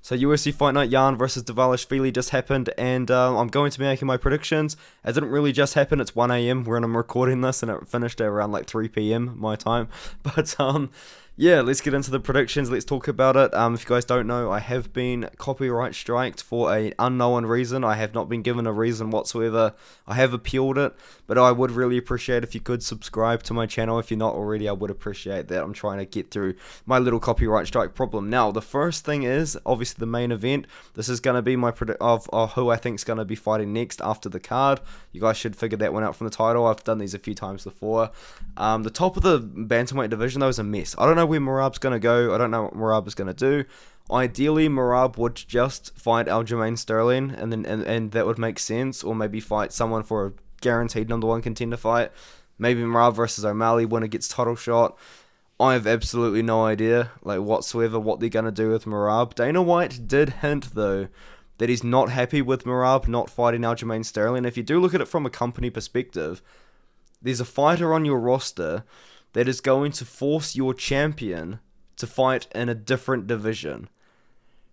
So UFC Fight Night Yarn versus Dvalishvili just happened, and I'm going to be making my predictions. It didn't really just happen, it's 1 a.m. when I'm recording this, and it finished at around like 3 p.m. my time. But yeah, let's get into the predictions. Let's talk about it. If you guys don't know, I have been copyright striked for an unknown reason. I have not been given a reason whatsoever. I have appealed it, but I would really appreciate if you could subscribe to my channel. If you're not already, I would appreciate that. I'm trying to get through my little copyright strike problem. Now, the first thing is, obviously, the main event. This is going to be my predict of who I think is going to be fighting next after the card. You guys should figure that one out from the title. I've done these a few times before. The top of the bantamweight division, though, is a mess. I don't know where Merab's going to go. I don't know what Merab is going to do. Ideally, Merab would just fight Aljamain Sterling, and that would make sense. Or maybe fight someone for a guaranteed #1 contender fight. Maybe Merab versus O'Malley, winner gets title shot. I have absolutely no idea, like, whatsoever what they're going to do with Merab. Dana White did hint, though, that he's not happy with Merab not fighting Aljamain Sterling. If you do look at it from a company perspective, there's a fighter on your roster that is going to force your champion to fight in a different division.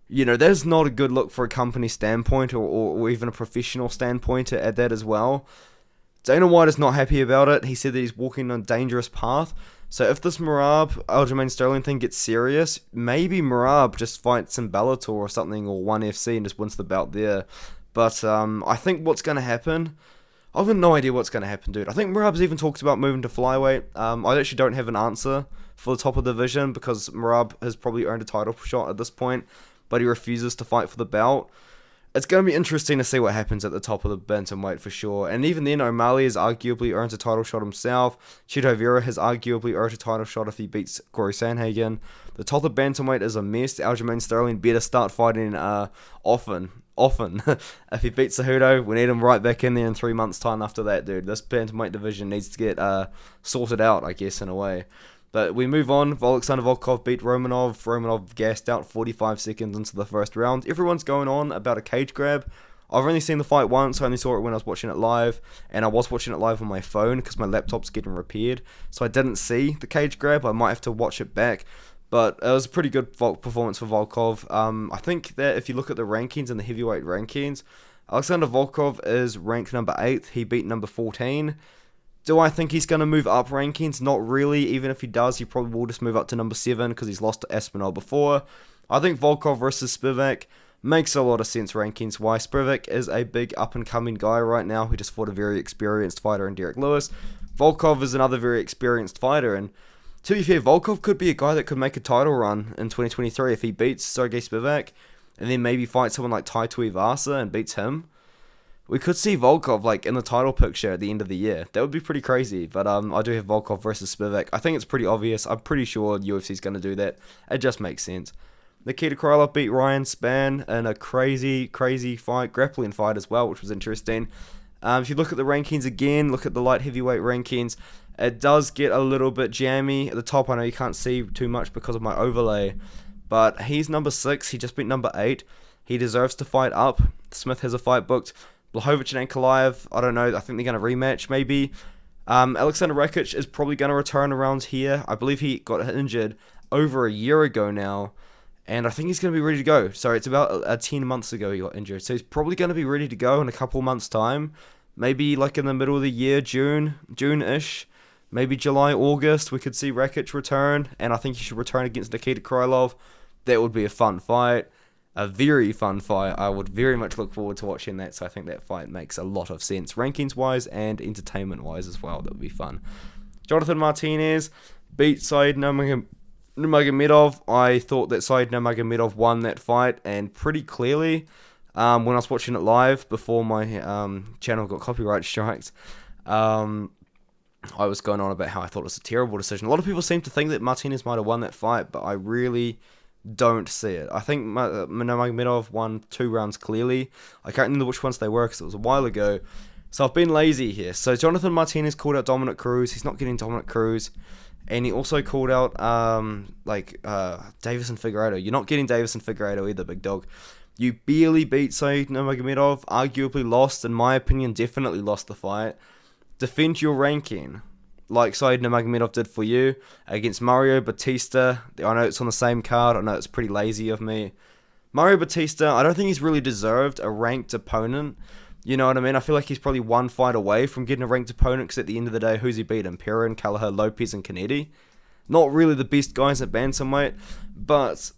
You know, that is not a good look for a company standpoint, or even a professional standpoint at that as well. Dana White is not happy about it. He said that he's walking on a dangerous path. So if this Merab Aljamain Sterling thing gets serious, maybe Merab just fights in Bellator or something, or 1FC, and just wins the belt there. But I think what's going to happen, I've got no idea what's going to happen, dude. I think Merab's even talked about moving to flyweight. I actually don't have an answer for the top of the division, because Merab has probably earned a title shot at this point, but he refuses to fight for the belt. It's going to be interesting to see what happens at the top of the bantamweight for sure. And even then, O'Malley has arguably earned a title shot himself. Chito Vera has arguably earned a title shot if he beats Corey Sandhagen. The top of bantamweight is a mess. Aljamain Sterling better start fighting often. If he beats Cejudo, we need him right back in there in 3 months' time after that, dude. This bantamweight division needs to get sorted out, I guess, in a way. But we move on. Alexander Volkov beat Romanov. Romanov gassed out 45 seconds into the first round. Everyone's going on about a cage grab. I've only seen the fight once. I only saw it when I was watching it live. And I was watching it live on my phone because my laptop's getting repaired. So I didn't see the cage grab. I might have to watch it back. But it was a pretty good performance for Volkov. I think that if you look at the rankings and the heavyweight rankings, Alexander Volkov is ranked number 8. He beat number 14. Do I think he's going to move up rankings? Not really. Even if he does, he probably will just move up to number 7 because he's lost to Aspinall before. I think Volkov versus Spivak makes a lot of sense rankings-wise. Spivak is a big up-and-coming guy right now who just fought a very experienced fighter in Derek Lewis. Volkov is another very experienced fighter, and to be fair, Volkov could be a guy that could make a title run in 2023 if he beats Sergey Spivak and then maybe fights someone like Tai Tuivasa and beats him. We could see Volkov like in the title picture at the end of the year. That would be pretty crazy. But I do have Volkov versus Spivak. I think it's pretty obvious. I'm pretty sure UFC's going to do that. It just makes sense. Nikita Krylov beat Ryan Spann in a crazy fight, grappling fight as well, which was interesting. If you look at the rankings again, look at the light heavyweight rankings, it does get a little bit jammy. At the top, I know you can't see too much because of my overlay, but he's number 6. He just beat number 8. He deserves to fight up. Smith has a fight booked. Blachowicz and Ankalaev, I don't know, I think they're going to rematch maybe. Alexander Rakic is probably going to return around here. I believe he got injured over a year ago now, and I think he's going to be ready to go. Sorry, it's about 10 months ago he got injured, so he's probably going to be ready to go in a couple months' time. Maybe like in the middle of the year, June-ish, maybe July, August, we could see Rakic return, and I think he should return against Nikita Krylov. That would be a fun fight. A very fun fight. I would very much look forward to watching that, so I think that fight makes a lot of sense, rankings-wise and entertainment-wise as well. That would be fun. Jonathan Martinez beat Said Nurmagomedov. I thought that Said Nurmagomedov won that fight, and pretty clearly, when I was watching it live before my channel got copyright striked, I was going on about how I thought it was a terrible decision. A lot of people seem to think that Martinez might have won that fight, but I really don't see it. I think Nurmagomedov won 2 rounds clearly. I can't remember which ones they were because it was a while ago. So I've been lazy here. So Jonathan Martinez called out Dominic Cruz. He's not getting Dominic Cruz. And he also called out Davison Figueiredo. You're not getting Davison Figueiredo either, big dog. You barely beat Said Nurmagomedov. Arguably lost, in my opinion, definitely lost the fight. Defend your ranking like Said Nurmagomedov did for you against Mario Batista. I know it's on the same card. I know it's pretty lazy of me. Mario Batista, I don't think he's really deserved a ranked opponent. You know what I mean? I feel like he's probably one fight away from getting a ranked opponent, because at the end of the day, who's he beaten? Perrin, Kelleher, Lopez, and Canetti. Not really the best guys at bantamweight, but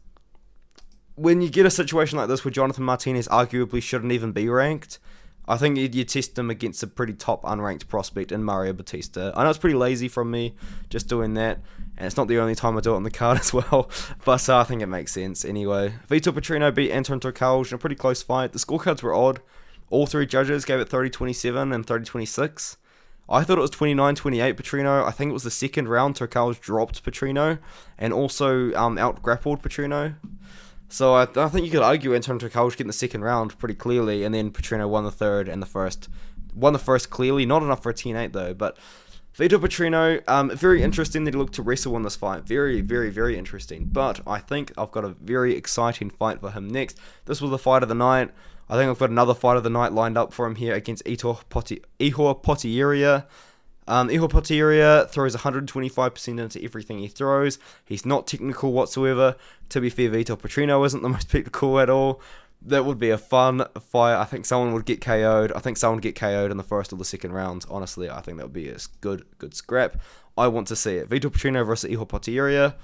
when you get a situation like this where Jonathan Martinez arguably shouldn't even be ranked, I think you test him against a pretty top unranked prospect in Mario Batista. I know it's pretty lazy from me just doing that, and it's not the only time I do it on the card as well, but I think it makes sense anyway. Vitor Petrino beat Anton Turkalj in a pretty close fight. The scorecards were odd. All three judges gave it 30-27 and 30-26. I thought it was 29-28 Petrino. I think it was the second round Turkalj dropped Petrino and also out-grappled Petrino. So I think you could argue Anton Turkalj getting the second round pretty clearly, and then Petrino won the third and the first. Won the first clearly, not enough for a 10-8 though, but Vitor Petrino, very interesting that he looked to wrestle in this fight. Very, very, very interesting. But I think I've got a very exciting fight for him next. This was the fight of the night. I think I've got another fight of the night lined up for him here against Ihor Potieria. Ihor Potieria throws 125% into everything he throws. He's not technical whatsoever. To be fair, Vitor Petrino isn't the most technical at all. That would be a fun fight. I think someone would get KO'd. I think someone would get KO'd in the first or the second round. Honestly, I think that would be a good scrap. I want to see it. Vitor Petrino versus Ihor Potieria.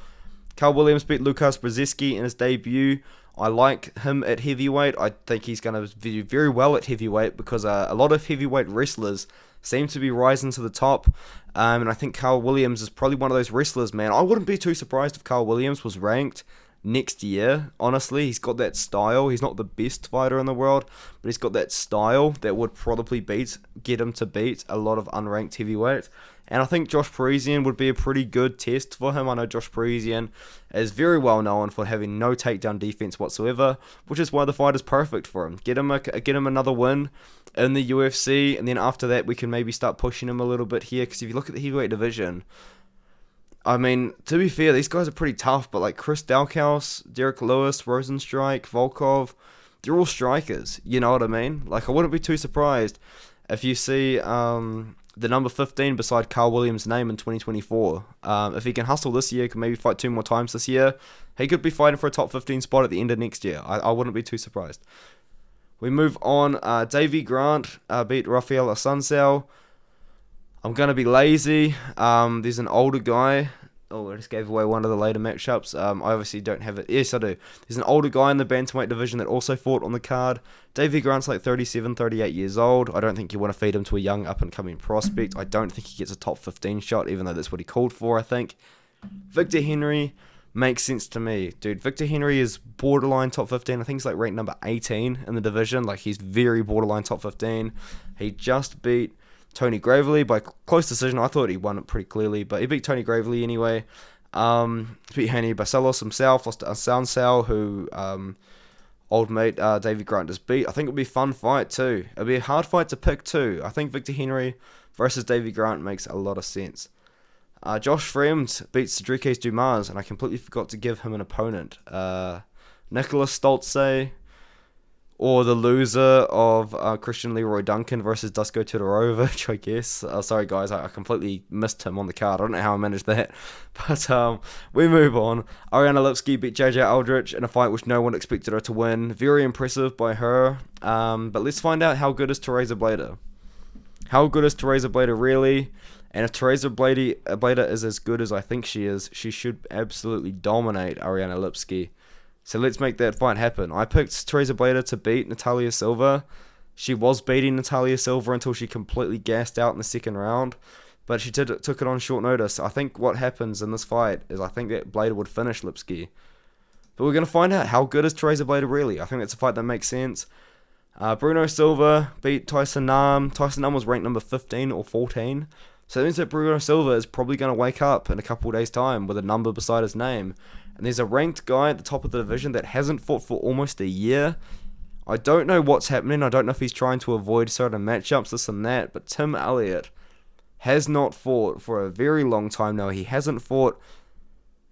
Carl Williams beat Lukas Brzezinski in his debut. I like him at heavyweight. I think he's going to do very well at heavyweight because a lot of heavyweight wrestlers seem to be rising to the top. And I think Carl Williams is probably one of those wrestlers, man. I wouldn't be too surprised if Carl Williams was ranked next year. Honestly, he's got that style. He's not the best fighter in the world, but he's got that style that would probably get him to beat a lot of unranked heavyweights. And I think Josh Parisian would be a pretty good test for him. I know Josh Parisian is very well known for having no takedown defense whatsoever, which is why the fight is perfect for him. Get him another win in the UFC, and then after that we can maybe start pushing him a little bit here. Because if you look at the heavyweight division, I mean, to be fair, these guys are pretty tough. But like Chris Dalkaus, Derek Lewis, Rosenstrike, Volkov, they're all strikers. You know what I mean? Like I wouldn't be too surprised if you see the number 15 beside Carl Williams' name in 2024. If he can hustle this year, can maybe fight 2 more times this year, he could be fighting for a top 15 spot at the end of next year. I wouldn't be too surprised. We move on. Davey Grant beat Rafael Assunção. I'm going to be lazy. There's an older guy. Oh, I just gave away one of the later matchups. I obviously don't have it. Yes, I do. There's an older guy in the bantamweight division that also fought on the card. Davey Grant's like 37, 38 years old. I don't think you want to feed him to a young up-and-coming prospect. I don't think he gets a top 15 shot, even though that's what he called for, I think. Victor Henry makes sense to me. Dude, Victor Henry is borderline top 15. I think he's like ranked number 18 in the division. Like, he's very borderline top 15. He just beat Tony Gravely by close decision. I thought he won it pretty clearly, but he beat Tony Gravely anyway. Beat Henry Barcelos himself, lost to Assunção, who old mate Davey Grant just beat. I think it'll be a fun fight too. It'll be a hard fight to pick too. I think Victor Henry versus Davey Grant makes a lot of sense. Josh Fremd beats Cedric Dumas, and I completely forgot to give him an opponent. Nicholas Stolze, or the loser of Christian Leroy Duncan versus Dusko Todorovic, I guess. Sorry, guys, I completely missed him on the card. I don't know how I managed that. But we move on. Ariane Lipski beat JJ Aldrich in a fight which no one expected her to win. Very impressive by her. But let's find out how good is Teresa Blader. How good is Teresa Blader really? And if Teresa Blader is as good as I think she is, she should absolutely dominate Ariane Lipski. So let's make that fight happen. I picked Teresa Blader to beat Natalia Silva. She was beating Natalia Silva until she completely gassed out in the second round. But she took it on short notice. I think what happens in this fight is I think that Blader would finish Lipski. But we're going to find out how good is Teresa Blader really. I think that's a fight that makes sense. Bruno Silva beat Tyson Nam. Tyson Nam was ranked number 15 or 14. So that means that Bruno Silva is probably going to wake up in a couple of days' time with a number beside his name. And there's a ranked guy at the top of the division that hasn't fought for almost a year. I don't know what's happening. I don't know if he's trying to avoid certain matchups, this and that. But Tim Elliott has not fought for a very long time now. He hasn't fought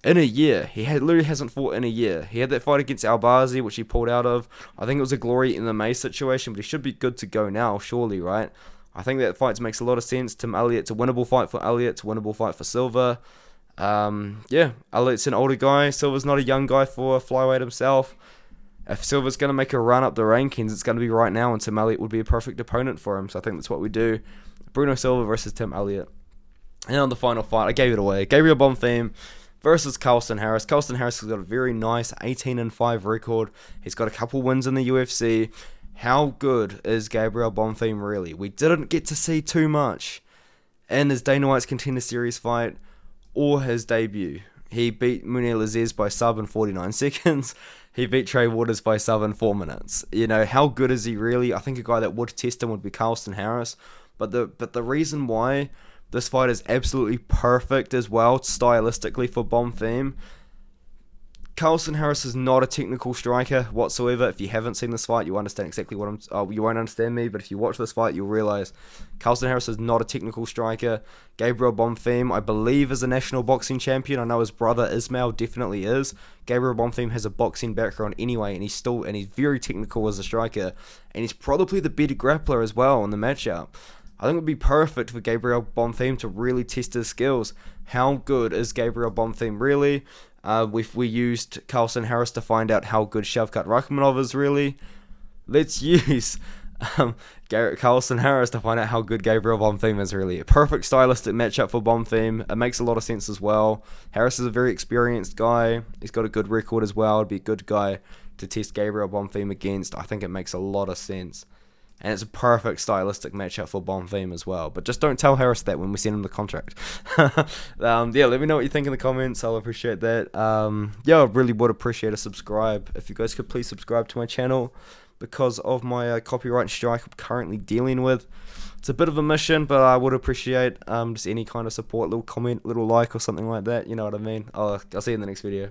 in a year. Literally hasn't fought in a year. He had that fight against Albazi, which he pulled out of. I think it was a Glory in the May situation, but he should be good to go now, surely, right? I think that fight makes a lot of sense. Tim Elliott's a winnable fight for Elliott. It's a winnable fight for Silva. Elliott's an older guy. Silva's not a young guy for flyweight himself. If Silva's going to make a run up the rankings, it's going to be right now, and Tim Elliott would be a perfect opponent for him. So I think that's what we do. Bruno Silva versus Tim Elliott. And on the final fight, I gave it away. Gabriel Bonfim versus Carlson Harris. Carlson Harris has got a very nice 18-5 record. He's got a couple wins in the UFC. How good is Gabriel Bonfim really? We didn't get to see too much in his Dana White's Contender Series fight or his debut. He beat Munir Aziz by sub in 49 seconds. He beat Trey Waters by sub in 4 minutes. You know, how good is he really? I think a guy that would test him would be Carlson Harris. But the reason why this fight is absolutely perfect as well, stylistically, for Bonfim. Carlson Harris is not a technical striker whatsoever. If you haven't seen this fight, you understand exactly what you won't understand me, but if you watch this fight, you'll realize Carlson Harris is not a technical striker. Gabriel Bonfim, I believe, is a national boxing champion. I know his brother Ismail definitely is. Gabriel Bonfim has a boxing background anyway, and he's very technical as a striker, and he's probably the better grappler as well in the matchup. I think it would be perfect for Gabriel Bonfim to really test his skills. How good is Gabriel Bonfim really? We used Carlson Harris to find out how good Shavkat Rakhmonov is really. Let's use Carlson Harris to find out how good Gabriel Bonfim is really. A perfect stylistic matchup for Bonfim. It makes a lot of sense as well. Harris is a very experienced guy. He's got a good record as well. It'd be a good guy to test Gabriel Bonfim against. I think it makes a lot of sense. And it's a perfect stylistic matchup for Bonfim as well. But just don't tell Harris that when we send him the contract. Let me know what you think in the comments. I'll appreciate that. I really would appreciate a subscribe. If you guys could please subscribe to my channel because of my copyright strike I'm currently dealing with. It's a bit of a mission, but I would appreciate just any kind of support, little comment, little like or something like that. You know what I mean? I'll see you in the next video.